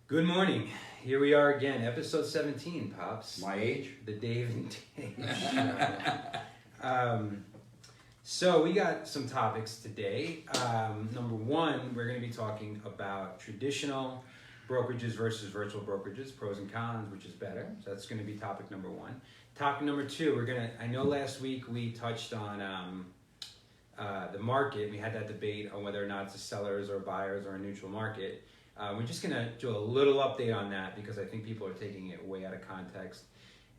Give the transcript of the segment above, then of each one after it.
Good morning. Here we are again, episode 17, Pops. My age? The Dave and Dave show. So we got some topics today. Number one, we're going to be talking about traditional brokerages versus virtual brokerages, pros and cons, which is better. So that's going to be topic number one. Topic number two, I know last week we touched on the market. We had that debate on whether or not it's a sellers or buyers or a neutral market. We're just going to do a little update on that because I think people are taking it way out of context.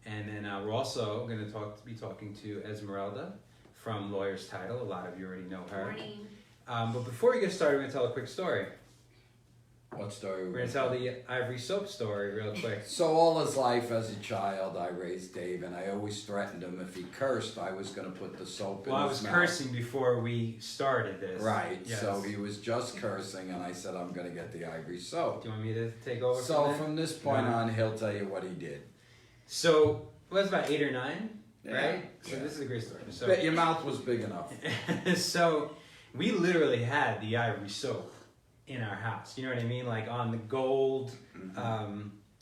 And then we're also going to be talking to Esmeralda from Lawyer's Title. A lot of you already know her. Morning. But before we get started, we're going to tell a quick story. What story? We're going to tell the Ivory soap story real quick. So all his life as a child, I raised Dave, and I always threatened him if he cursed, I was going to put the soap in his mouth. Well, I was cursing before we started this. Right, Yes. so he was just cursing, and I said, I'm going to get the Ivory soap. Do you want me to take over So from this point on, he'll tell you what he did. So, it was about 8 or 9, Yeah, right? So yeah. this is a great story. So, Bet your mouth was big enough. so we literally had the Ivory soap in our house. You know what I mean? Like on the gold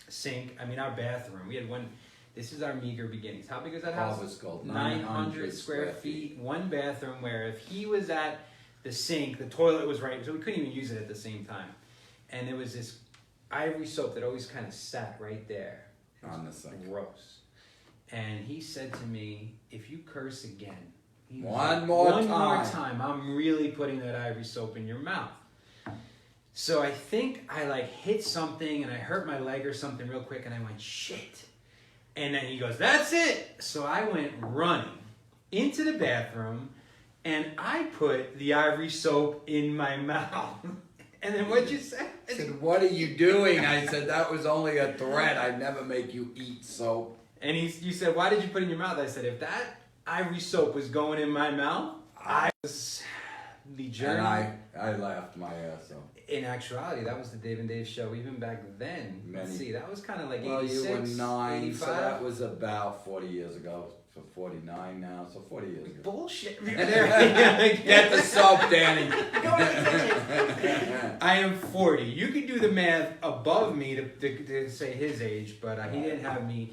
sink. I mean, our bathroom. We had one. This is our meager beginnings. How big is that house? Harvest Gold, 900 square feet. One bathroom where if he was at the sink, the toilet was right. So we couldn't even use it at the same time. And there was this Ivory soap that always kind of sat right there. On the sink. Gross. And he said to me, if you curse again, One more time, I'm really putting that Ivory soap in your mouth. So I think I hit something and I hurt my leg or something real quick and I went, shit. And then he goes, that's it. So I went running into the bathroom and I put the Ivory soap in my mouth. And then what'd you say? I said, what are you doing? I said, that was only a threat. I'd never make you eat soap. And you said, why did you put it in your mouth? I said, if that Ivory soap was going in my mouth, I was the journey. And I laughed my ass off. In actuality, that was the Dave and Dave show. Even back then, let's see, that was kind of like 86, well, you were 9, 85. so that was about 40 years ago. So 49 now, so 40 years ago. Bullshit. Get the soap, Danny. I am 40. You can do the math above me to say his age, but he didn't have me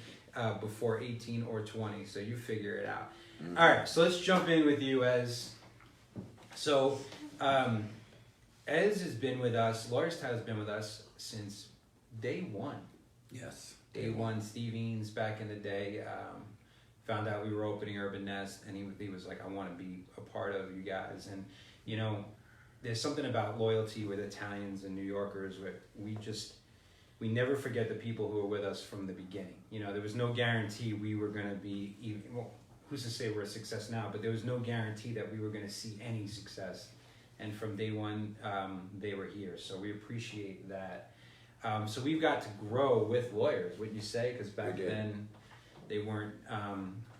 before 18 or 20, so you figure it out. Mm-hmm. All right, so let's jump in with you, Ez. So, Ez has been with us, Lawyer's Title has been with us since day one. Yes. Day one, Steve Eanes back in the day found out we were opening Urban Nest, and he was like, I want to be a part of you guys. And, you know, there's something about loyalty with Italians and New Yorkers where we never forget the people who were with us from the beginning. You know, there was no guarantee we were going to be even, well, who's to say we're a success now, but there was no guarantee that we were going to see any success. And from day one, they were here. So we appreciate that. So we've got to grow with lawyers, wouldn't you say? Because back then, they weren't,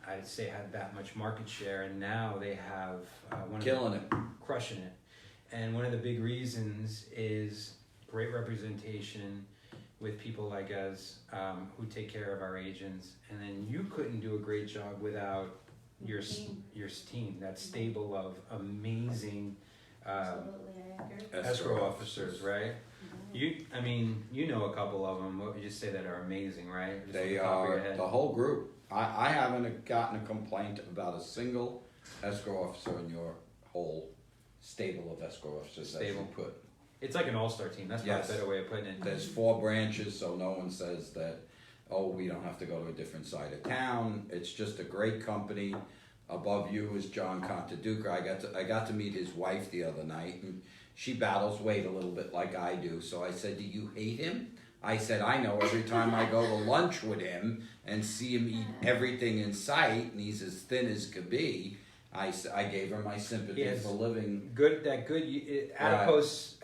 I'd say, had that much market share. And now they have crushing it. And one of the big reasons is great representation with people like us who take care of our agents. And then you couldn't do a great job without your team, that stable of amazing escrow officers, right? You know a couple of them. What would you say that are amazing, right? Just They are the whole group. I haven't gotten a complaint about a single escrow officer in your whole stable of escrow officers. Stable. As you put. It's like an all-star team. That's probably a better way of putting it. There's 4 branches, so no one says that, oh, we don't have to go to a different side of town. It's just a great company. Above you is John Contaduca. I got to meet his wife the other night, and she battles weight a little bit like I do. So I said, do you hate him? I said, I know every time I go to lunch with him and see him eat everything in sight, and he's as thin as could be, I gave her my sympathy for living. Good adipose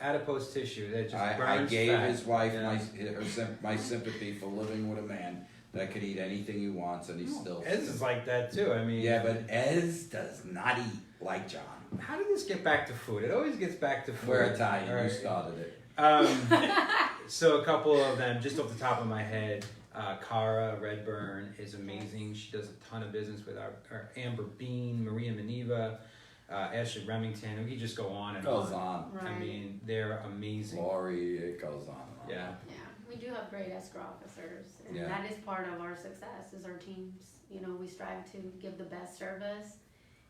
tissue that just burns I gave fat. his wife my sympathy for living with a man that could eat anything he wants, and he's still. Ez is like that too. I mean, yeah, but Ez does not eat like John. How did this get back to food? It always gets back to food. We're Italian. Right. You started it. So a couple of them, just off the top of my head, Cara Redburn is amazing. She does a ton of business with our Amber Bean, Maria Maniva, Ashley Remington. We could just go on and Goes on. Right. I mean, they're amazing. Lori, it goes on. Yeah. We do have great escrow officers, and Yeah. that is part of our success, is our teams. You know, we strive to give the best service,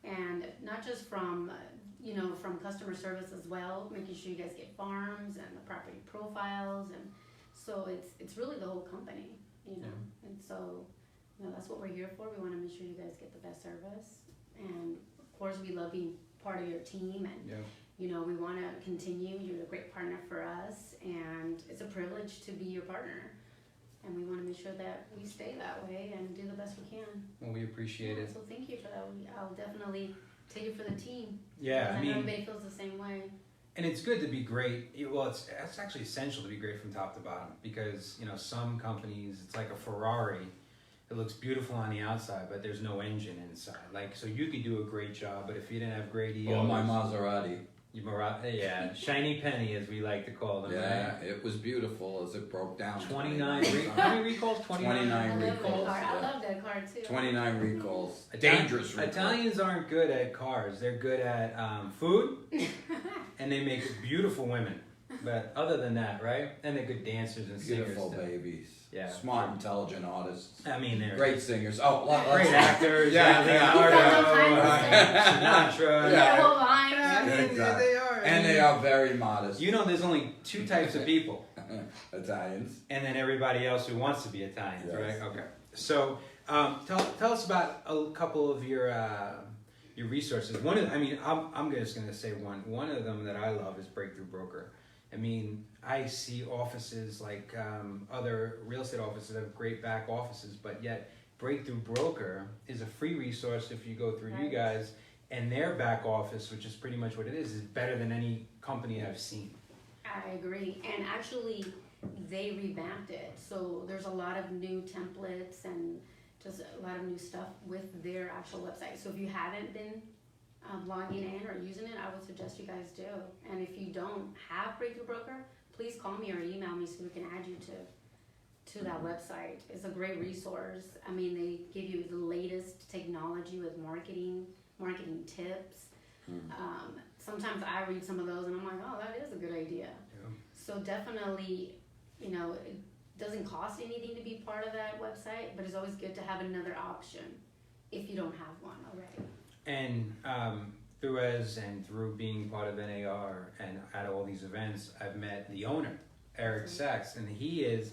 and not just from, from customer service as well, making sure you guys get farms and the property profiles, and so it's really the whole company, and so, that's what we're here for. We want to make sure you guys get the best service, and of course, we love being part of your team, and we want to continue. You're a great partner for us, and it's a privilege to be your partner. And we want to make sure that we stay that way and do the best we can. Well, we appreciate it. So thank you for that. I'll definitely take it for the team. Yeah, I know everybody feels the same way. And it's good to be great. Well, it's actually essential to be great from top to bottom, because some companies, it's like a Ferrari. It looks beautiful on the outside, but there's no engine inside. Like, so you could do a great job, but if you didn't have great EOs, Or my Maserati. Shiny penny, as we like to call them. Yeah, right? it was beautiful as it broke down. 29 how many recalls? 29 recalls. I love that car too. 29 recalls. Dangerous recalls. Italians aren't good at cars. They're good at food, and they make beautiful women. But other than that, right? And they're good dancers and singers. Beautiful too. babies. Yeah. Smart, intelligent artists. I mean, they're Great singers. great actors. Yeah, Sinatra. Yeah. Whole line. I mean, Exactly. they are. And they are very modest. There's only two types of people, Italians. and then everybody else who wants to be Italians, Yes. right? Okay. So, tell us about a couple of your resources. I'm just gonna say one. One of them that I love is Breakthrough Broker. I mean, I see offices like other real estate offices have great back offices, but yet Breakthrough Broker is a free resource if you go through you guys, and their back office, which is pretty much what it is better than any company I've seen. I agree. And actually, they revamped it. So there's a lot of new templates and just a lot of new stuff with their actual website. So if you haven't been logging in or using it, I would suggest you guys do. And if you don't have Breakthrough Broker, please call me or email me so we can add you to that website. It's a great resource. I mean, they give you the latest technology with marketing tips. Sometimes I read some of those and I'm like, oh, that is a good idea. Yeah. So definitely, it doesn't cost anything to be part of that website, but it's always good to have another option if you don't have one already. And through being part of NAR and at all these events, I've met the owner, Eric Sachs, and he's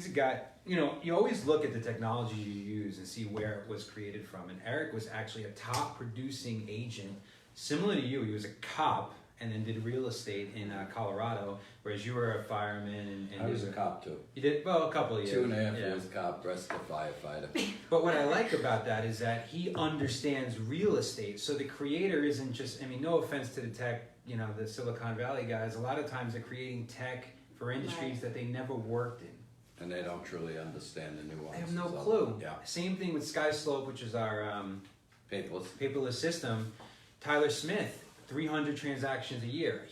a guy, you always look at the technology you use and see where it was created from. And Eric was actually a top producing agent, similar to you. He was a cop and then did real estate in Colorado, whereas you were a fireman. And I was a cop too. You did? Well, a couple of years. 2.5 years cop, rest a firefighter. But what I like about that is that he understands real estate. So the creator isn't just, no offense to the tech, the Silicon Valley guys, a lot of times they're creating tech for industries that they never worked in. And they don't truly understand the nuances. They have no clue. Yeah. Same thing with SkySlope, which is our paperless system. Tyler Smith, 300 transactions a year.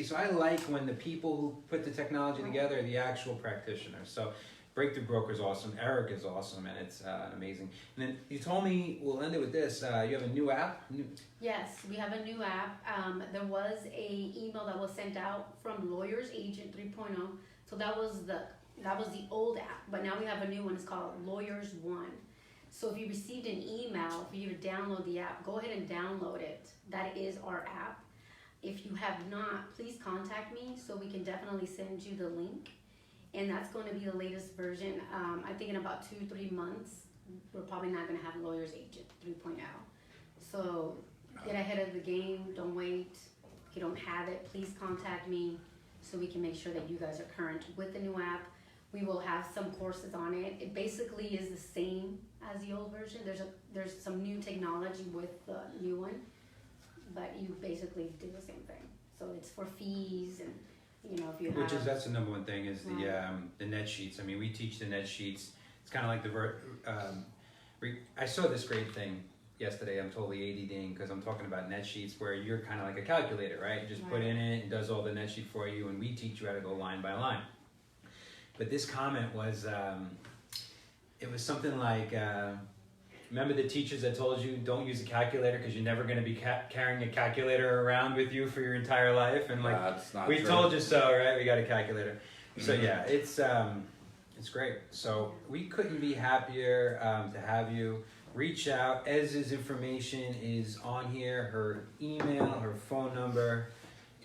So I like when the people who put the technology together are the actual practitioners. So Breakthrough Broker is awesome. Eric is awesome, and it's amazing. And then you told me, we'll end it with this, you have a new app? Yes, we have a new app. There was a email that was sent out from Lawyers Agent 3.0. So that was the old app, but now we have a new one. It's called Lawyers One. So if you received an email for you to download the app, go ahead and download it. That is our app. If you have not, please contact me so we can definitely send you the link. And that's going to be the latest version. I think in about 2-3 months, we're probably not going to have Lawyers Agent 3.0. So get ahead of the game. Don't wait. If you don't have it, please contact me so we can make sure that you guys are current with the new app. We will have some courses on it. It basically is the same as the old version. There's some new technology with the new one, but you basically do the same thing. So it's for fees and if you have. That's the number one thing is the net sheets. We teach the net sheets. It's kind of like I saw this great thing yesterday. I'm totally ADDing because I'm talking about net sheets where you're kind of like a calculator, right? You just put in it and does all the net sheet for you, and we teach you how to go line by line. But this comment was, it was something like, remember the teachers that told you don't use a calculator because you're never going to be carrying a calculator around with you for your entire life? And That's not we true. told you so, right? We got a calculator. So yeah, it's great. So we couldn't be happier to have you. Reach out. Ez's information is on here. Her email, her phone number,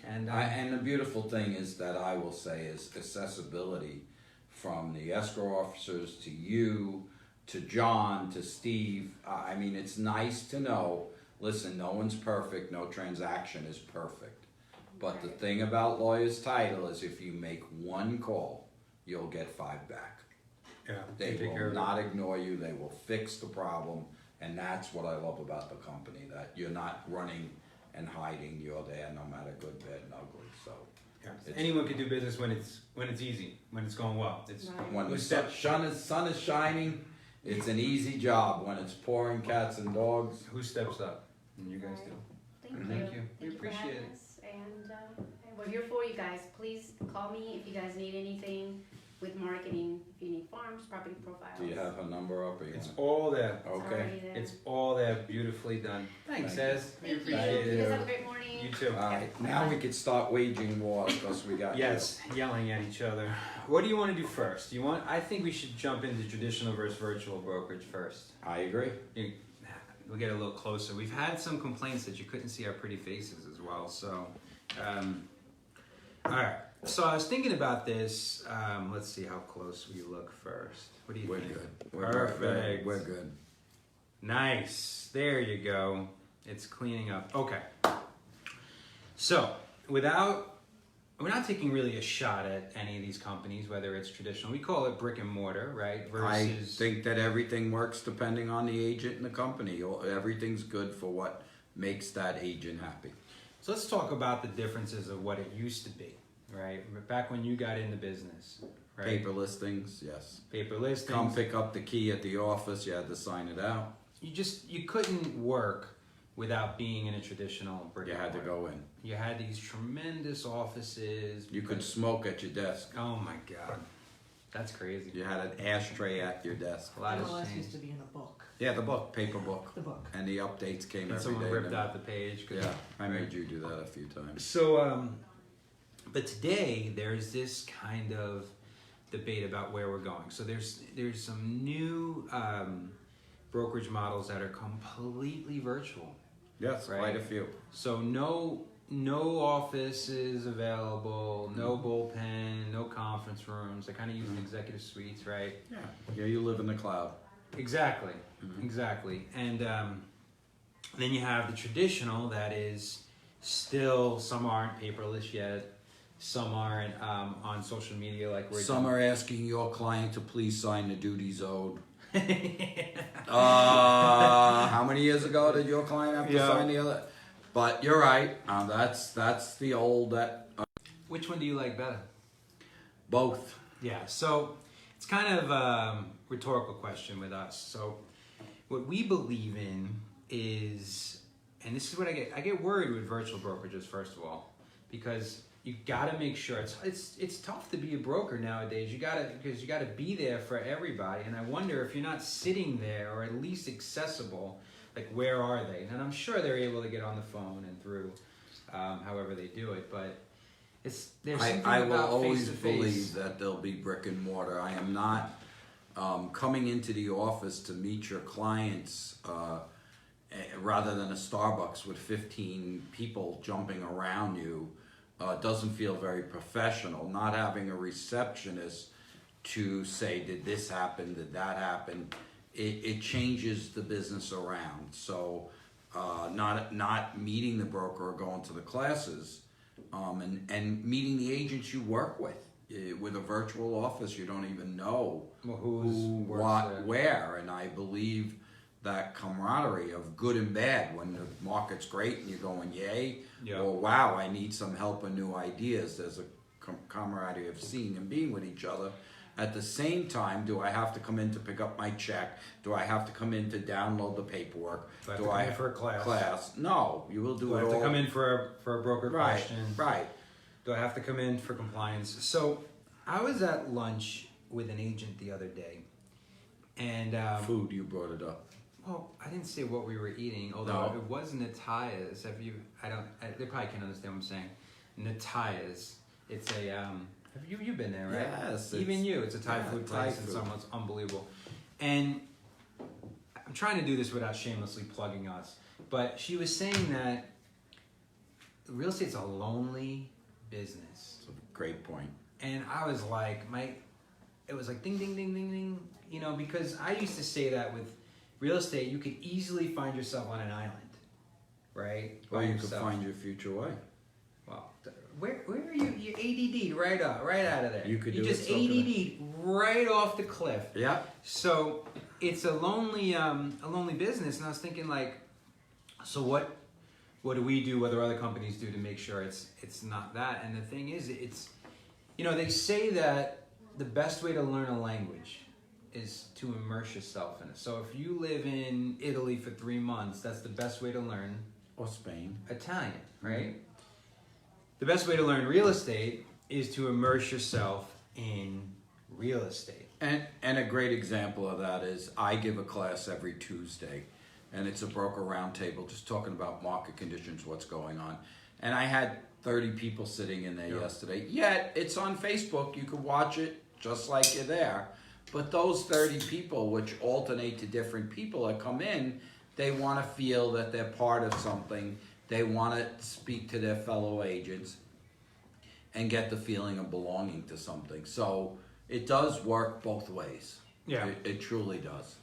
and And the beautiful thing is that I will say is accessibility from the escrow officers to you, to John, to Steve. I mean, it's nice to know, listen, no one's perfect, no transaction is perfect. But the thing about Lawyers Title is if you make one call, you'll get 5 back. yeah, They take care will of it. not ignore you, they will fix the problem, and that's what I love about the company, that you're not running and hiding, you're there no matter good, bad, and ugly, so. Yeah. It's- Anyone can do business when it's easy, when it's going well. It's Right. When the Who's that? sun is shining, it's an easy job. When it's pouring cats and dogs, who steps up, and you guys do. Thank you. Thank you. We for appreciate having it. us. And we're here for you guys. Please call me if you guys need anything with marketing. If you need farms, property profiles. do you have a number up or you It's want? all there. It's Okay. already there. It's all there, beautifully done. Thanks, Thank you. Ez. We Thank you. appreciate You it. guys have a great morning. You too. All right, now we could start waging war because we got Yes, yelling at each other. What do you want to do first? I think we should jump into traditional versus virtual brokerage first. I agree. We'll get a little closer. We've had some complaints that you couldn't see our pretty faces as well. So, all right. So I was thinking about this. Let's see how close we look first. What do you We're think? good. Perfect. We're good. Nice. There you go. It's cleaning up. Okay. So, we're not taking really a shot at any of these companies, whether it's traditional. We call it brick and mortar, right? I Versus think that everything works depending on the agent and the company. Everything's good for what makes that agent happy. So let's talk about the differences of what it used to be, right? Back when you got into business, right? Paper listings, yes. Paper listings. Come pick up the key at the office. You had to sign it out. You couldn't work without being in a traditional brick You and had to mortar. go in. You had these tremendous offices. You could smoke at your desk. Oh my God, that's crazy. You had an ashtray at your desk. A lot MLS has used changed. to be in a book. Yeah, the book, paper book. The book. And the updates came And every someone day. ripped out the page. Yeah, I made you do that a few times. So, but today there's this kind of debate about where we're going. So there's some new brokerage models that are completely virtual. Yes, Right. quite a few. So no offices available, no bullpen, no conference rooms. They're kind of using executive suites, right? Yeah, you live in the cloud. Exactly, exactly. And then you have the traditional that is still, some aren't paperless yet, some aren't on social media like we're Some are asking your client to please sign the duties owed. How many years ago did your client have to Yeah. sign the other? But you're right. That's the old that Which one do you like better? both. Yeah, so it's kind of a rhetorical question with us. So what we believe in is, and this is what I get worried with virtual brokerages, first of all, because you got to make sure it's tough to be a broker nowadays. Because you got to be there for everybody, and I wonder if you're not sitting there or at least accessible. Like, where are they? And I'm sure they're able to get on the phone and through, however they do it. But there's something I will about always face-to-face. believe that there'll be brick and mortar. I am not coming into the office to meet your clients rather than a Starbucks with 15 people jumping around you. Doesn't feel very professional. Not having a receptionist to say, did this happen, did that happen, it changes the business around. So not meeting the broker or going to the classes, and meeting the agents you work with. With a virtual office, you don't even know Well, who, works what, there. where, and I believe that camaraderie of good and bad, when the market's great and you're going yay, Yeah. or wow, I need some help and new ideas. There's a camaraderie of seeing and being with each other. At the same time, do I have to come in to pick up my check? Do I have to come in to download the paperwork? Do I have to come in for a class? No, you will do Do I it have all. to come in for a broker Right, question? right. Do I have to come in for compliance? So I was at lunch with an agent the other day, and Food, you brought it up. well, I didn't say what we were eating, although No. it was Nataya's. They probably can't understand what I'm saying. Nataya's. It's a have you've been there, right? Yes. Even you. It's a Thai food Thai place. It's food. almost unbelievable. And I'm trying to do this without shamelessly plugging us, but she was saying that real estate's a lonely business. That's a great point. And I was like, it was like ding, ding, ding, ding, ding, you know, because I used to say that with real estate, you could easily find yourself on an island, right? Or By you could yourself. find your future way. Well, where are you? You ADD right out of there. You could do just it so ADD right off the cliff. Yeah. So it's a lonely business, and I was thinking like, so what do we do? What do other companies do to make sure it's not that? And the thing is, it's, you know, they say that the best way to learn a language is to immerse yourself in it. So if you live in Italy for 3 months, that's the best way to learn Or Spain. Italian, right? The best way to learn real estate is to immerse yourself in real estate. And a great example of that is I give a class every Tuesday, and it's a broker roundtable just talking about market conditions, what's going on. And I had 30 people sitting in there yesterday. Yet it's on Facebook. You can watch it just like you're there. But those 30 people, which alternate to different people that come in, they want to feel that they're part of something. They want to speak to their fellow agents and get the feeling of belonging to something. So it does work both ways. Yeah. It truly does.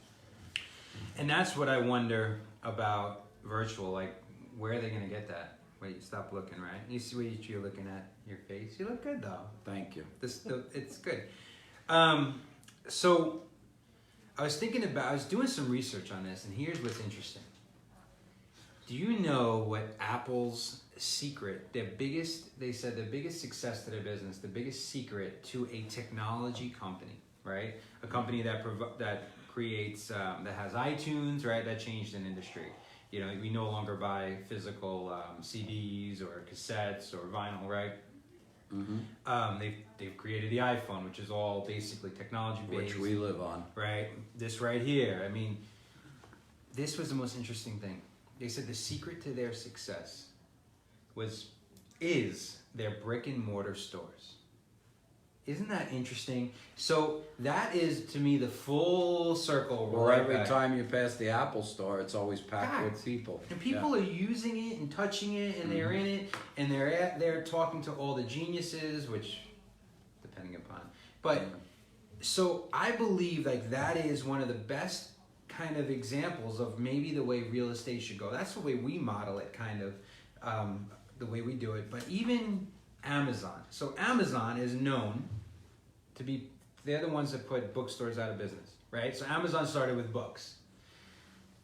And that's what I wonder about virtual. Like, where are they going to get that? Wait, stop looking, right? You see what you're looking at? Your face? You look good, though. Thank you. It's good. So I was doing some research on this, and here's what's interesting. Do you know what Apple's secret, they said the biggest success to their business, the biggest secret to a technology company, right? A company that creates, that has iTunes, right? That changed an industry. You know, we no longer buy physical CDs or cassettes or vinyl, right? Mm-hmm. They've created the iPhone, which is all basically technology based, Which we live on. right? This right here. I mean, this was the most interesting thing. They said the secret to their success is their brick and mortar stores. Isn't that interesting? So that is, to me, the full circle. Well, right every back. time you pass the Apple store, it's always packed with people. And people are using it and touching it, and they're in it, and they're talking to all the geniuses, which, depending upon. But, so I believe like that is one of the best kind of examples of maybe the way real estate should go. That's the way we model it, kind of, the way we do it. But even Amazon. So Amazon is known to be, they're the ones that put bookstores out of business, right? So Amazon started with books.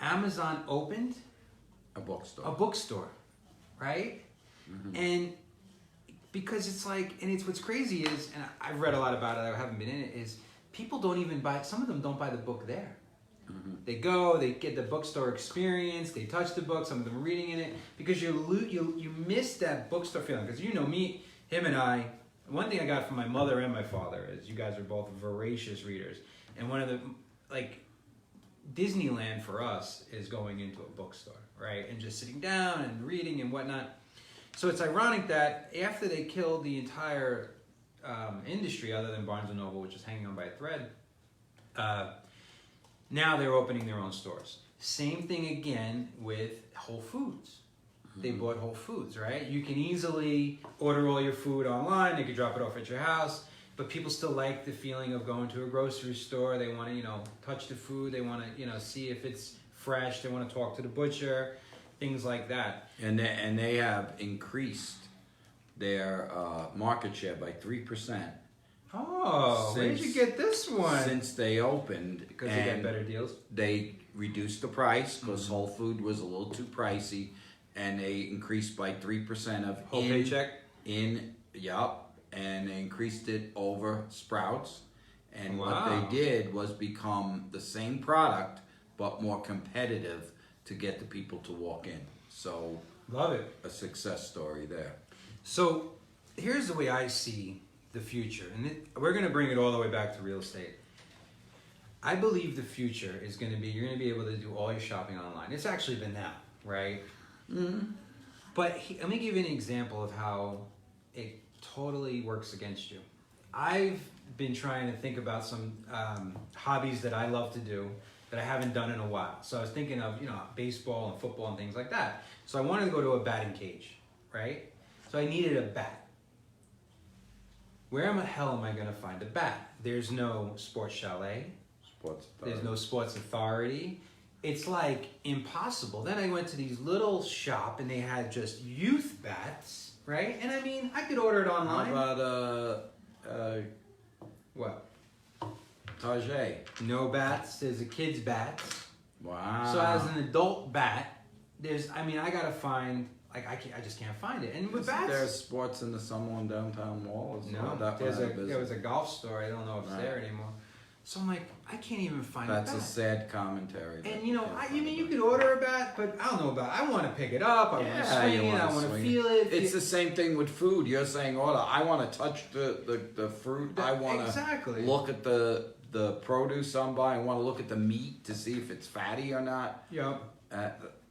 Amazon opened A bookstore. a bookstore, right? Mm-hmm. And because it's like, and it's what's crazy is, and I've read a lot about it, I haven't been in it, is people don't even buy, some of them don't buy the book there. Mm-hmm. They go, they get the bookstore experience, they touch the book, some of them are reading in it, because you miss that bookstore feeling. Because you know me, him and I, one thing I got from my mother and my father is you guys are both voracious readers. And one of the, like, Disneyland for us is going into a bookstore, right? And just sitting down and reading and whatnot. So it's ironic that after they killed the entire industry, other than Barnes & Noble, which is hanging on by a thread, now they're opening their own stores. Same thing again with Whole Foods. They bought Whole Foods, right? You can easily order all your food online. They can drop it off at your house. But people still like the feeling of going to a grocery store. They want to, touch the food. They want to, see if it's fresh. They want to talk to the butcher, things like that. And they have increased their market share by 3%. Oh, where did you get this one? Since they opened. Because they get better deals? They reduced the price because Whole Food was a little too pricey, and they increased by 3% of Whole paycheck? And they increased it over Sprouts. And Wow. what they did was become the same product, but more competitive to get the people to walk in. So, Love it. a success story there. So here's the way I see the future, and we're going to bring it all the way back to real estate. I believe the future is going to be, you're going to be able to do all your shopping online. It's actually been now, right? Mm-hmm. But let me give you an example of how totally works against you. I've been trying to think about some hobbies that I love to do that I haven't done in a while. So I was thinking of, baseball and football and things like that. So I wanted to go to a batting cage, right? So I needed a bat. Where in the hell am I going to find a bat? There's no sports chalet. There's no sports authority. It's like impossible. Then I went to these little shop and they had just youth bats, right? And I mean, I could order it online. How about What? Tajay? No bats. There's a kid's bat. Wow. So as an adult bat, I gotta find, I just can't find it. And with bats, there's sports in the someone downtown mall. No, there was a golf store. I don't know if it's there anymore. So I'm like, I can't even find That's a bat. a sad commentary. And you could order a bat, but I don't know about. I want to pick it up. I want to swing it. I want to feel it. It's the same thing with food. You're saying, order. I want to touch the fruit. I want to look at the produce I'm buying. I want to look at the meat to see if it's fatty or not. Yep.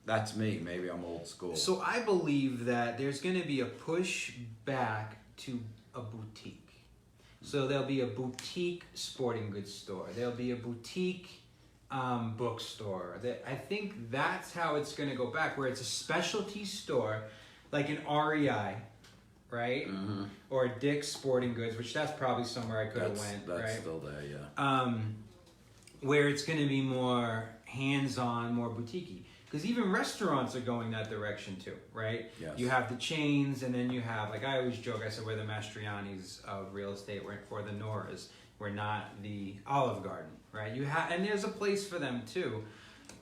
That's me. Maybe I'm old school. So I believe that there's going to be a push back to a boutique. So there'll be a boutique sporting goods store. There'll be a boutique bookstore. I think that's how it's going to go back, where it's a specialty store, like an REI, right? Mm-hmm. Or a Dick's Sporting Goods, which that's probably somewhere I could have went. That's right? still there, yeah. Where it's going to be more hands-on, more boutique-y. Because even restaurants are going that direction too, right? Yes. You have the chains, and then you have, like I always joke, I said we're the Mastrianis of real estate, or the Noras. We're not the Olive Garden, right? And there's a place for them too,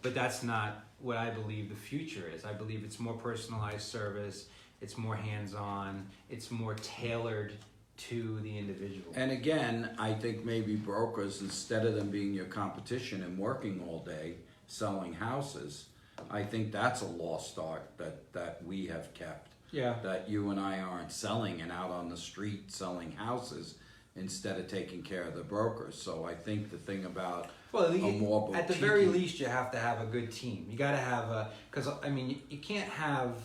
but that's not what I believe the future is. I believe it's more personalized service, it's more hands-on, it's more tailored to the individual. And again, I think maybe brokers, instead of them being your competition and working all day selling houses, I think that's a lost art that we have kept. Yeah. That you and I aren't selling and out on the street selling houses instead of taking care of the brokers. So I think the thing about at the very least, you have to have a good team. You got to have because you can't have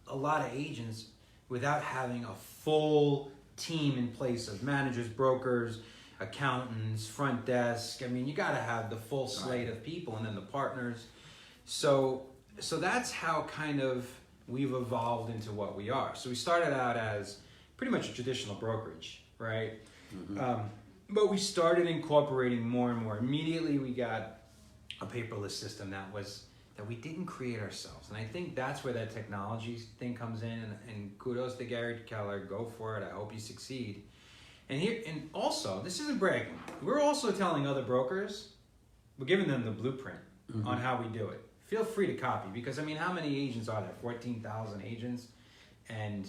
a lot of agents without having a full team in place of managers, brokers, accountants, front desk. You got to have the full slate of people, and then the partners. So that's how kind of we've evolved into what we are. So we started out as pretty much a traditional brokerage, right? Mm-hmm. But we started incorporating more and more. Immediately we got a paperless system that we didn't create ourselves. And I think that's where that technology thing comes in. And kudos to Gary Keller. Go for it. I hope you succeed. And also, this isn't bragging. We're also telling other brokers, we're giving them the blueprint on how we do it. Feel free to copy, because how many agents are there? 14,000 agents, and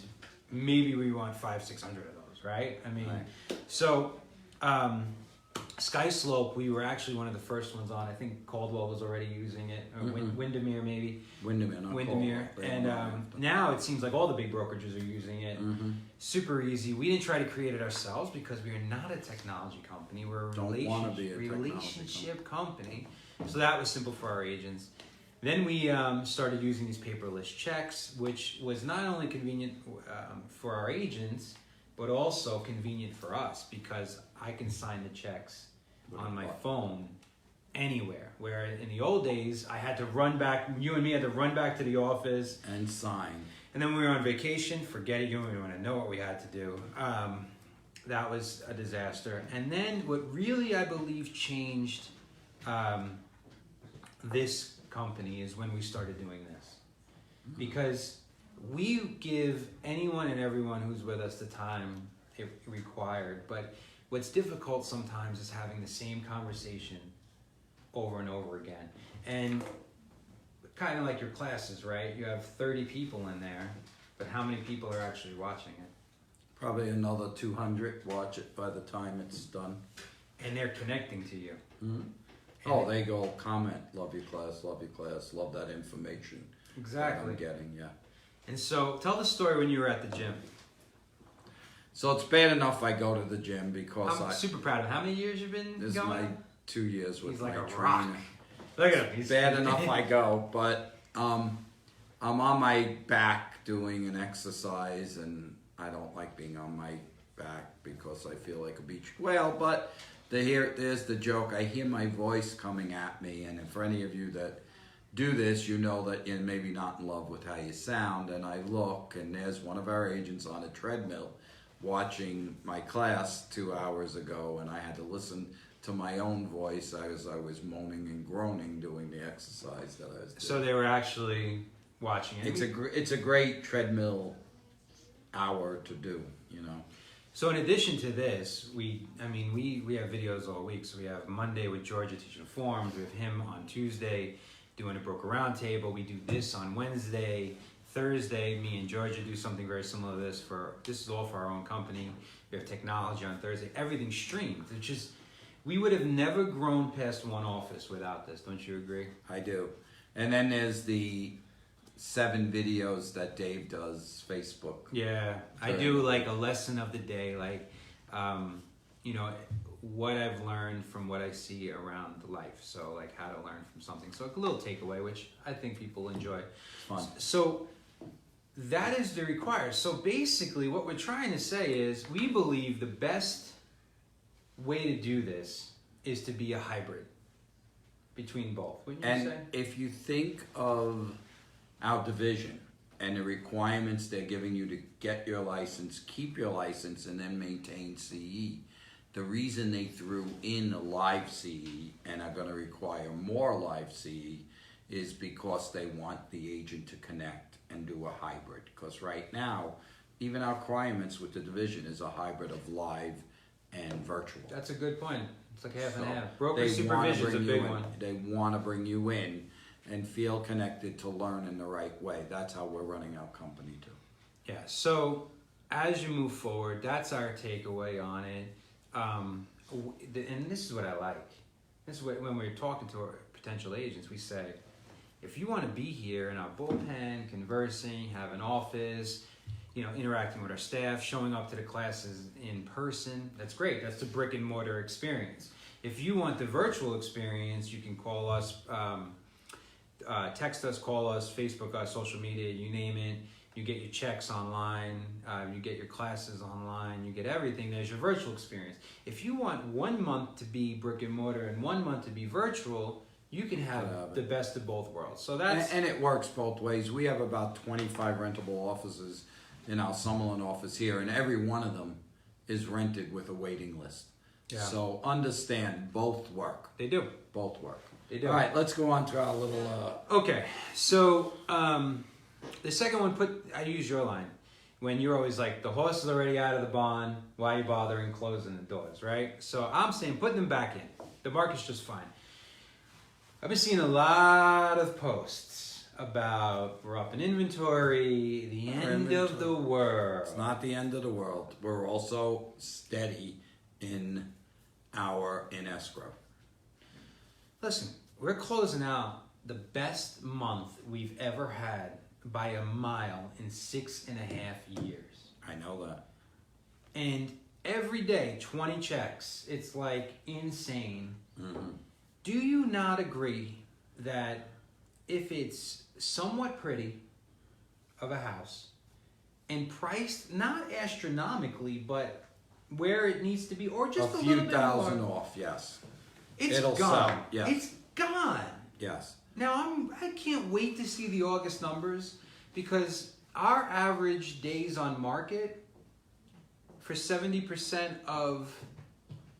maybe we want 500-600 of those, right? So Skyslope, we were actually one of the first ones on. I think Caldwell was already using it, or Windermere maybe. Windermere, and now it seems like all the big brokerages are using it. Mm-hmm. Super easy. We didn't try to create it ourselves because we are not a technology company. We're a relationship company. So that was simple for our agents. Then we started using these paperless checks, which was not only convenient for our agents, but also convenient for us, because I can sign the checks on my phone anywhere. Where in the old days, I had to run back, you and me had to run back to the office and sign. And then we were on vacation, forget it, you don't even want to know what we had to do. That was a disaster. And then what really, I believe, changed this company is when we started doing this, because we give anyone and everyone who's with us the time required, but what's difficult sometimes is having the same conversation over and over again. And kind of like your classes, right? You have 30 people in there, but how many people are actually watching it? Probably another 200 watch it by the time it's done. And they're connecting to you. Mm-hmm. Oh, they go comment, love your class, love that information. Exactly. That I'm getting, yeah. And so, tell the story when you were at the gym. So it's bad enough I go to the gym because I'm super proud of him. How many years you've been this going? This is my 2 years with my trainer. Rock. Look at him. He's bad enough I go, but I'm on my back doing an exercise, and I don't like being on my back because I feel like a beach whale, but there's the joke. I hear my voice coming at me, and for any of you that do this, you know that you're maybe not in love with how you sound, and I look, and there's one of our agents on a treadmill watching my class 2 hours ago, and I had to listen to my own voice as I was moaning and groaning doing the exercise that I was doing. So they were actually watching it. It's a great treadmill hour to do, you know. So in addition to this, we have videos all week. So we have Monday with Georgia teaching forms. We have him on Tuesday doing a broker roundtable. We do this on Wednesday. Thursday, me and Georgia do something very similar to this. This is all for our own company. We have technology on Thursday. Everything's streamed. It's just, we would have never grown past one office without this. Don't you agree? I do. And then there's the 7 videos that Dave does, Facebook. Yeah, I do like a lesson of the day, like, what I've learned from what I see around life. So like how to learn from something. So like a little takeaway, which I think people enjoy. Fun. So that is the required. So basically what we're trying to say is we believe the best way to do this is to be a hybrid between both. Wouldn't you say? If you think of our division and the requirements they're giving you to get your license, keep your license, and then maintain CE, the reason they threw in a live CE and are going to require more live CE is because they want the agent to connect and do a hybrid. Because right now, even our requirements with the division is a hybrid of live and virtual. That's a good point. It's like half and So half. Broker supervision is a big one. They want to bring you in and feel connected to learn in the right way. That's how we're running our company too. Yeah, so as you move forward, that's our takeaway on it. And this is what I like. This is what, when we're talking to our potential agents, we say, if you want to be here in our bullpen, conversing, have an office, interacting with our staff, showing up to the classes in person, that's great. That's the brick and mortar experience. If you want the virtual experience, you can call us, text us, call us, Facebook us, social media, you name it. You get your checks online, you get your classes online, you get everything. There's your virtual experience. If you want 1 month to be brick and mortar and 1 month to be virtual, you can have the best of both worlds. So that's and it works both ways. We have about 25 rentable offices in our Summerlin office here, and every one of them is rented with a waiting list. Yeah. So understand, both work. They do. Both work. They do. All right, let's go on to our little... Okay, so the second one, I use your line. When you're always like, the horse is already out of the barn, why are you bothering closing the doors, right? So I'm saying put them back in. The market's just fine. I've been seeing a lot of posts about we're up in inventory, the end of the world. It's not the end of the world. We're also steady in escrow. Listen, we're closing out the best month we've ever had by a mile in 6.5 years. I know that. And every day, 20 checks. It's like insane. Mm-hmm. Do you not agree that if it's somewhat pretty of a house and priced not astronomically, but where it needs to be, or just a few little bit thousand more, off, yes. It'll gone. Sell. Yes. It's gone. Yes. Now I can't wait to see the August numbers because our average days on market for 70% of...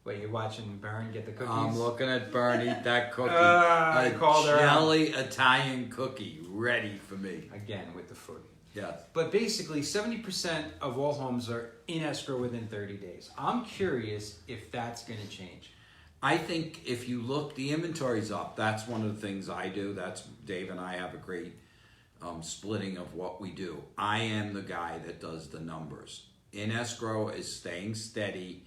Wait, you're watching Bern get the cookies? I'm looking at Bern eat that cookie. I called her jelly Italian cookie ready for me. Again, with the food. Yes. But basically, 70% of all homes are in escrow within 30 days. I'm curious if that's going to change. I think if you look, the inventory's up. That's one of the things I do. That's Dave and I have a great splitting of what we do. I am the guy that does the numbers. In escrow is staying steady.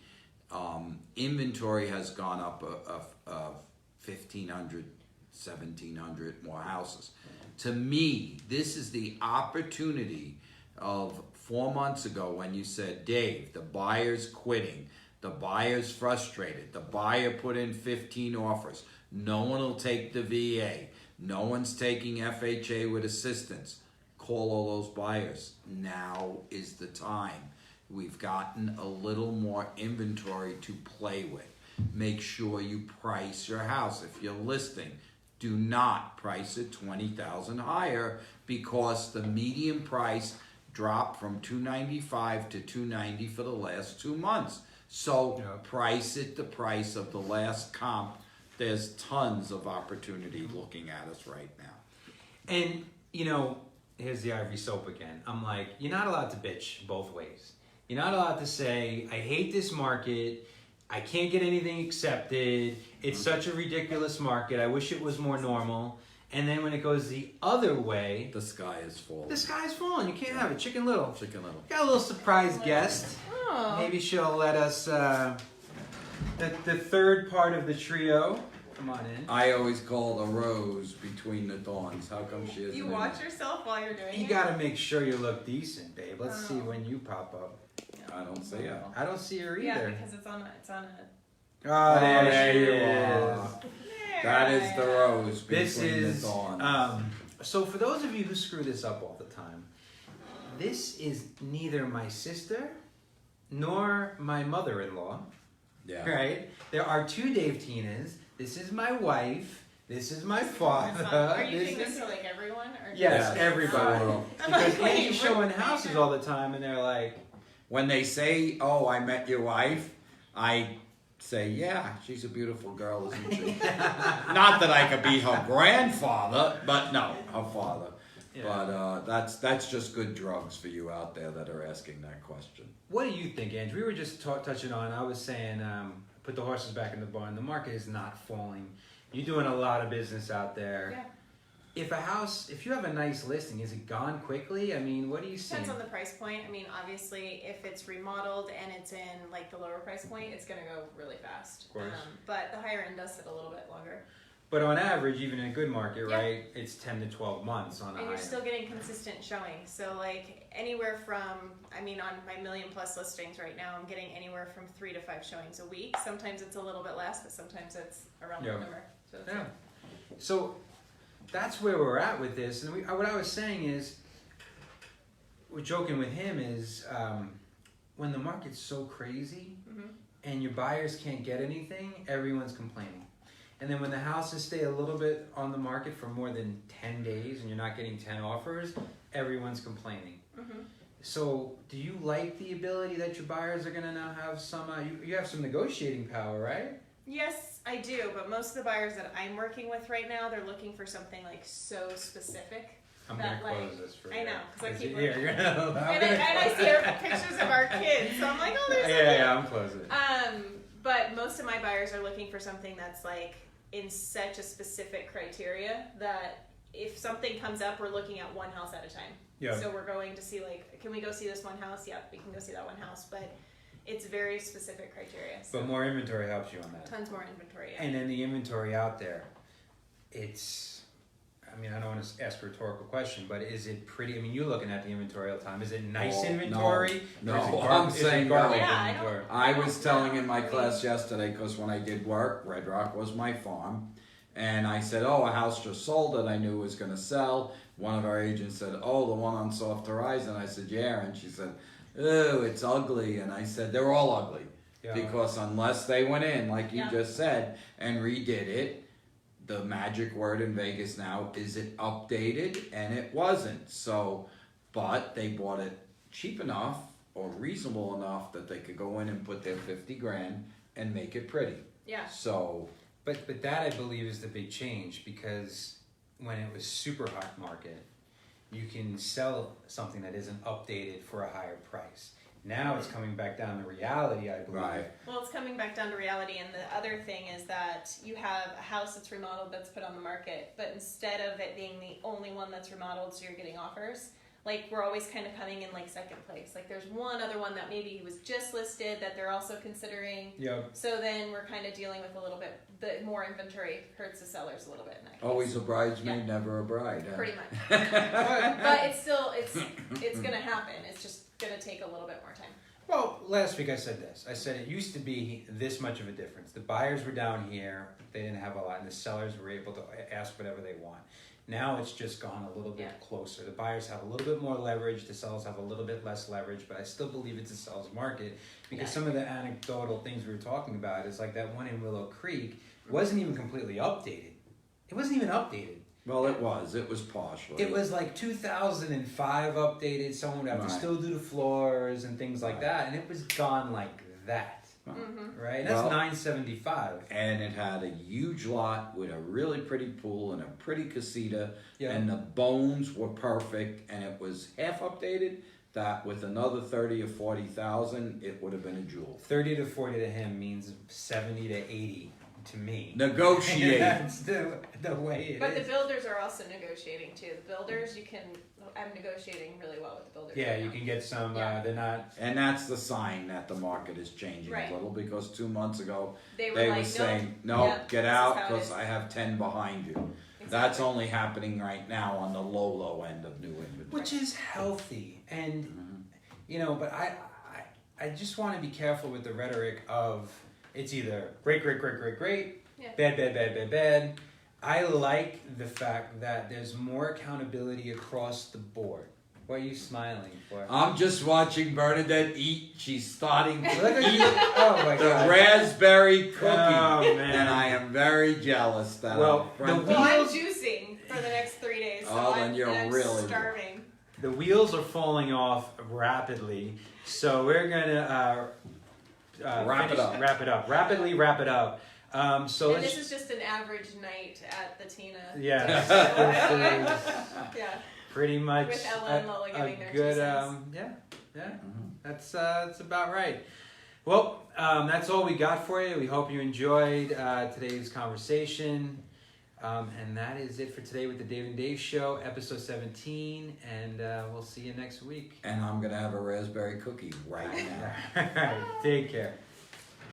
Inventory has gone up 1,500, 1,700 more houses. To me, this is the opportunity of 4 months ago when you said, Dave, the buyer's quitting, the buyer's frustrated, the buyer put in 15 offers, no one will take the VA, no one's taking FHA with assistance. Call all those buyers. Now is the time. We've gotten a little more inventory to play with. Make sure you price your house. If you're listing, do not price it $20,000 higher, because the median price dropped from $295 to $290 for the last 2 months. So price it the price of the last comp. There's tons of opportunity looking at us right now. And, you know, here's the Ivory soap again. I'm like, you're not allowed to bitch both ways. You're not allowed to say, I hate this market. I can't get anything accepted. It's such a ridiculous market. I wish it was more normal. And then when it goes the other way, The sky is falling. the sky's falling. You can't have it. Chicken Little. Chicken Little. Got a little surprise guest. Oh. Maybe she'll let us, the third part of the trio. Come on in. I always call the rose between the dawns. How come she isn't You in watch it? yourself while you're doing You it? gotta make sure you look decent, babe. Let's see when you pop up. I don't see her. I don't see her either. Yeah, because it's on a. Oh, there you is. are. That is the rose between This is, the dawns. so for those of you who screw this up all the time, this is neither my sister nor my mother-in-law, Yeah. right? There are two Dave Tinas. This is my wife. This is my father. Are you This doing is- this to like everyone? Or Yes, Yes. everybody. Oh. I'm Because like, Andy's wait, showing what? houses all the time, and they're like, When they say, "Oh, I met your wife," I say, "Yeah, she's a beautiful girl, isn't she?" Not that I could be her grandfather, but no, her father. Yeah. But that's just good drugs for you out there that are asking that question. what do you think, Andrew? We were just touching on, I was saying, put the horses back in the barn. The market is not falling. You're doing a lot of business out there. Yeah. If you have a nice listing, is it gone quickly? I mean, what do you see? Depends on the price point. I mean, obviously, if it's remodeled and it's in like the lower price point, it's gonna go really fast. Of course. But the higher end does sit a little bit longer. But on average, even in a good market, Yeah. right, it's 10 to 12 months on a And high you're end. still getting consistent showing. So like anywhere from, I mean, on my 1,000,000+ listings right now, I'm getting anywhere from 3 to 5 showings a week. Sometimes it's a little bit less, but sometimes it's around Yeah. that number. So it's Yeah. So that's where we're at with this. And what I was saying is, we're joking with him is, when the market's so crazy and your buyers can't get anything, everyone's complaining. And then when the houses stay a little bit on the market for more than 10 days and you're not getting 10 offers, everyone's complaining. So do you like the ability that your buyers are going to now have some, you have some negotiating power, right? Yes, I do, but most of the buyers that I'm working with right now, they're looking for something like so specific. I'm That, going to like, close this for I you. know, 'cause I keep Here, looking. you're gonna, And I see our pictures of our kids, so I'm like, oh, there's yeah, I'm closing it. But most of my buyers are looking for something that's like in such a specific criteria that if something comes up, we're looking at one house at a time. Yeah. So we're going to see like, can we go see this one house? Yep, we can go see that one house, but it's very specific criteria. So But more inventory helps you on that. tons more inventory. Yeah. And then the inventory out there, I mean, I don't want to ask a rhetorical question, but is it pretty? I mean, you're looking at the inventory all the time. Is it nice Oh, inventory? no, Or is it I'm is it saying garbage no. Yeah, I inventory? I was telling in my class yesterday, because when I did work, Red Rock was my farm, and I said, "Oh, a house just sold that I knew was going to sell." One of our agents said, "Oh, the one on Soft Horizon." I said, "Yeah," and she said, "Oh, it's ugly," and I said, "They're all ugly." Yeah. Because unless they went in, like you Yeah. just said, and redid it, the magic word in Vegas now is it updated, and it wasn't. So, but they bought it cheap enough or reasonable enough that they could go in and put their 50 grand and make it pretty. Yeah. So, But that I believe is the big change, because when it was super hot market, you can sell something that isn't updated for a higher price. Now it's coming back down to reality, I believe. right. Well, it's coming back down to reality, and the other thing is that you have a house that's remodeled that's put on the market, but instead of it being the only one that's remodeled, so you're getting offers, like we're always kind of coming in like second place. Like there's one other one that maybe was just listed that they're also considering. Yep. So then we're kind of dealing with a little bit, the more inventory hurts the sellers a little bit in that case. Always a bridesmaid, Yeah. never a bride. Huh? Pretty much. But it's still, it's gonna happen. It's just gonna take a little bit more time. Well, last week I said this. I said it used to be this much of a difference. The buyers were down here, they didn't have a lot, and the sellers were able to ask whatever they want. Now it's just gone a little bit closer. The buyers have a little bit more leverage, the sellers have a little bit less leverage, but I still believe it's a seller's market because some of the anecdotal things we were talking about is like that one in Willow Creek wasn't even completely updated. It wasn't even updated. Well, it was partially. It was like 2005 updated. Someone would have to still do the floors and things like that, and it was gone like that. Right? And that's $975. And it had a huge lot with a really pretty pool and a pretty casita, Yeah. and the bones were perfect, and it was half updated. That with another 30 or 40,000, it would have been a jewel. 30 to 40 to him means 70 to 80 to me. Negotiate. That's the way it But is. the builders are also negotiating too. The builders, I'm negotiating really well with the builders. Yeah, right you now. can get some, Yeah. they're not... And that's the sign that the market is changing Right. a little, because 2 months ago They were they like, were saying, no, yeah, get this is out how it because is." I have 10 behind you. Exactly. That's only happening right now on the low end of new inventory. Which is healthy. And, you know, but I just want to be careful with the rhetoric of it's either great, Yeah. bad. I like the fact that there's more accountability across the board. What are you smiling for? I'm just watching Bernadette eat. She's starting to Look at eat you. Oh my the God. raspberry cookie. Oh, man. And I am very jealous that Well, I'm the friends Well, I'm Wheels- juicing for the next 3 days, so Oh, then I'm, you're I'm really- starving. The wheels are falling off rapidly, so we're gonna Wrap it up. Rapidly wrap it up. So And let's. this is just an average night at the Tina. Yes, this is Yeah. pretty much With Ella and Lola giving their 2 good. cents. That's about right. Well, that's all we got for you. We hope you enjoyed today's conversation. And that is it for today with the Dave and Dave Show, episode 17. And we'll see you next week. and I'm gonna have a raspberry cookie right now. Take care.